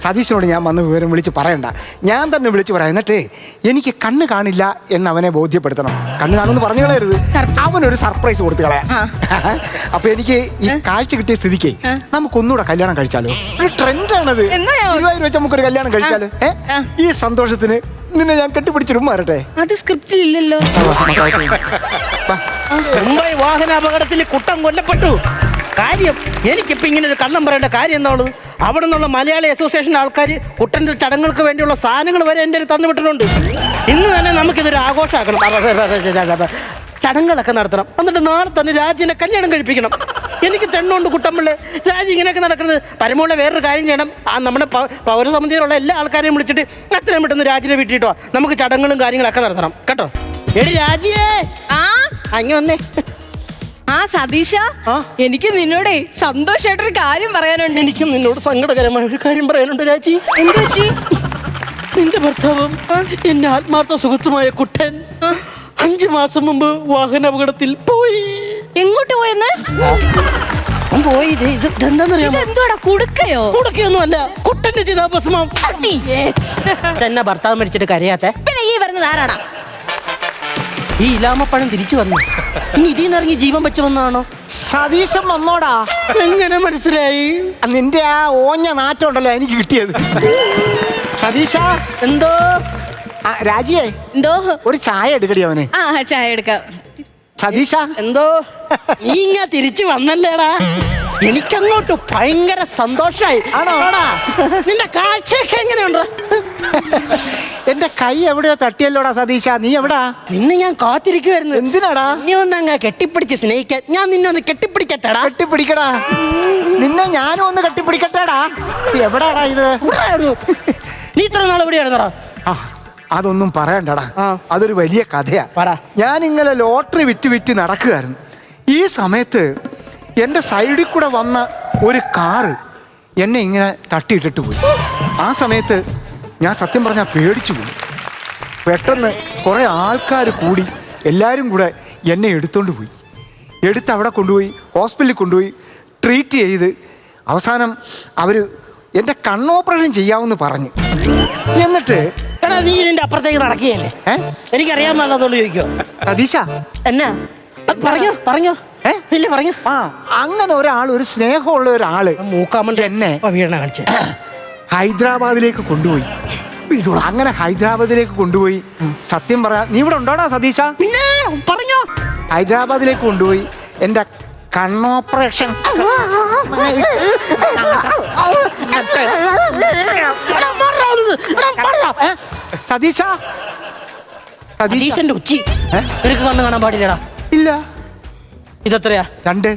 സതീശനോട് ഞാൻ വന്ന് വിവരം വിളിച്ച് പറയണ്ട, ഞാൻ തന്നെ വിളിച്ച് പറയാം. എന്നിട്ട് എനിക്ക് കണ്ണ് കാണില്ല എന്ന് അവനെ ബോധ്യപ്പെടുത്തണം. കണ്ണ് കാണുമെന്ന് പറഞ്ഞു കളയരുത്, അവനൊരു സർപ്രൈസ് കൊടുത്തു കളയാം. അപ്പൊ എനിക്ക് ഈ കാഴ്ച കിട്ടിയ സ്ഥിതിക്ക് നമുക്കൊന്നുകൂടെ കല്യാണം കഴിച്ചാലോ? ഒരു ട്രെൻഡാണത്. 20,000 വെച്ച് നമുക്കൊരു കല്യാണം കഴിച്ചാലോ? ഈ സന്തോഷത്തിന് നിന്നെ ഞാൻ കെട്ടിപ്പിടിച്ചിടും മാറട്ടെ. അത് സ്ക്രിപ്റ്റിൽ ഇല്ലല്ലോ. മുംബൈ വാഹന അപകടത്തിൽ കുട്ടൻ കൊല്ലപ്പെട്ടു. കാര്യം എനിക്കിപ്പോ ഇങ്ങനെ ഒരു കള്ളം പറയേണ്ട കാര്യം എന്താണുള്ളത്? അവിടെ നിന്നുള്ള മലയാളി അസോസിയേഷൻ ആൾക്കാർ കുട്ടൻ്റെ ചടങ്ങുകൾക്ക് വേണ്ടിയുള്ള സാധനങ്ങൾ വരെ എൻ്റെ തന്നു വിട്ടിട്ടുണ്ട്. ഇന്ന് തന്നെ നമുക്കിതൊരു ആഘോഷമാക്കണം, ചടങ്ങുകളൊക്കെ നടത്തണം. എന്നിട്ട് നാളെ തന്നെ രാജിനെ കല്യാണം കഴിപ്പിക്കണം. എനിക്ക് തെണ്ണുണ്ട് കുട്ടമ്പിള്ളേ, രാജി ഇങ്ങനെയൊക്കെ നടക്കുന്നത്. പരമുള്ള വേറൊരു കാര്യം ചെയ്യണം, നമ്മുടെ പൗരസമിതിയിലുള്ള എല്ലാ ആൾക്കാരെയും വിളിച്ചിട്ട് എത്രയും പെട്ടെന്ന് രാജിനെ വീട്ടിട്ടോ നമുക്ക് ചടങ്ങുകളും കാര്യങ്ങളൊക്കെ നടത്തണം കേട്ടോ. എടി രാജിയേ, അങ്ങ് വന്നേ. സതീശ, എനിക്ക് നിന്നോടേ സന്തോഷമായിട്ടൊരു കാര്യം പറയാനുണ്ട്. എനിക്കും നിന്നോട് സങ്കടകരമായ ഒരു കാര്യം പറയാനുണ്ട് രാജി. എന്ത് പറ്റി? നിന്റെ ഭർത്താവും എന്റെ ആത്മാർത്ഥ സുഹൃത്തുമായ കുട്ടൻ 5 മാസം മുമ്പ് വാഹനാപകടത്തിൽ പോയി. എങ്ങോട്ട് പോയെന്ന്? പോയി. എന്തുവാടാ, കുടുക്കയോ? കുടുക്കയൊന്നും അല്ല, കുട്ടന്റെ ചിതാഭസ്മം. തന്നെ ഭർത്താവ് മരിച്ചിട്ട് കരയാത്ത പിന്നെ ഈ വരുന്നത് ആരാടാ? ഈ ഇലാമപ്പഴം തിരിച്ചു വന്നു. ഇനി ഇതിന്ന് ഇറങ്ങി ജീവൻ വെച്ച് വന്നാണോ? സതീശൻ വന്നോടാ. എങ്ങനെ മനസ്സിലായി? നിന്റെ ആ ഓഞ്ഞ നാറ്റം ഉണ്ടല്ലോ എനിക്ക് കിട്ടിയത്. സതീശ, എന്തോ? രാജിയേ, എന്തോ? ഒരു ചായ എടുക്കടി അവനെ. ചായ എടുക്കാം. സതീശ, എന്തോ? നീ ഇങ്ങ തിരിച്ചു വന്നല്ലേടാ, എനിക്കങ്ങോട്ട് ഭയങ്കര സന്തോഷായി. ആണോ? നിന്റെ കാഴ്ചയൊക്കെ എങ്ങനെയുണ്ട്? എന്റെ കൈ എവിടെയോ തട്ടിയല്ലോടാ സതീശ. നീ എവിടാ? നിന്നെ ഞാൻ കാത്തിരിക്കുവായിരുന്നു. എന്തിനാടാ? നീ ഒന്ന് കെട്ടിപ്പിടിച്ച് സ്നേഹിക്കാൻ. ഞാൻ നിന്നെ ഒന്ന് കെട്ടിപ്പിടിക്കട്ടെടാ. കെട്ടിപ്പിടിക്കടാ. നിന്നെ ഞാനും ഒന്ന് കെട്ടിപ്പിടിക്കട്ടെടാ. എവിടാടാ ഇത്? നീ ഇത്ര നാൾ എവിടെയായിരുന്നടാ? അതൊന്നും പറയണ്ടടാ, അതൊരു വലിയ കഥയാ. ഞാൻ ഇങ്ങനെ ലോട്ടറി വിറ്റ് നടക്കുകയായിരുന്നു. ഈ സമയത്ത് എൻ്റെ സൈഡിൽ കൂടെ വന്ന ഒരു കാറ് എന്നെ ഇങ്ങനെ തട്ടിയിട്ടിട്ട് പോയി. ആ സമയത്ത് ഞാൻ സത്യം പറഞ്ഞാൽ പേടിച്ചു പോയി. പെട്ടെന്ന് കുറേ ആൾക്കാർ കൂടി എല്ലാവരും കൂടെ എന്നെ എടുത്തോണ്ട് പോയി. എടുത്ത് അവിടെ കൊണ്ടുപോയി ഹോസ്പിറ്റലിൽ കൊണ്ടുപോയി ട്രീറ്റ് ചെയ്ത് അവസാനം അവർ എൻ്റെ കണ്ണോപ്പറേഷൻ ചെയ്യാമെന്ന് പറഞ്ഞു. എന്നിട്ട് നീ ഇതിന്റെ അപ്പുറത്തേക്ക് നടക്കുകയല്ലേ? എനിക്കറിയാൻ പാടില്ലാത്തോണ്ട് ചോദിക്കോ? സതീശ, എന്നാ പറഞ്ഞോ ഇല്ല പറഞ്ഞോ. അങ്ങനെ ഒരാൾ, ഒരു സ്നേഹമുള്ള ഒരാള് എന്നെ ഹൈദരാബാദിലേക്ക് കൊണ്ടുപോയി. അങ്ങനെ ഹൈദരാബാദിലേക്ക് കൊണ്ടുപോയി. സത്യം പറയാ, നീ ഇവിടെ ഉണ്ടോടാ സതീശ? പറഞ്ഞോ. ഹൈദരാബാദിലേക്ക് കൊണ്ടുപോയി എൻ്റെ കണ്ണോപ്പറേഷൻ. സതീശ, സതീശന്റെ ഉച്ചി നിനക്ക് കണ്ണ് കാണാൻ പാടില്ലടാ. ഇല്ല. ഇതെത്രയാ? 2.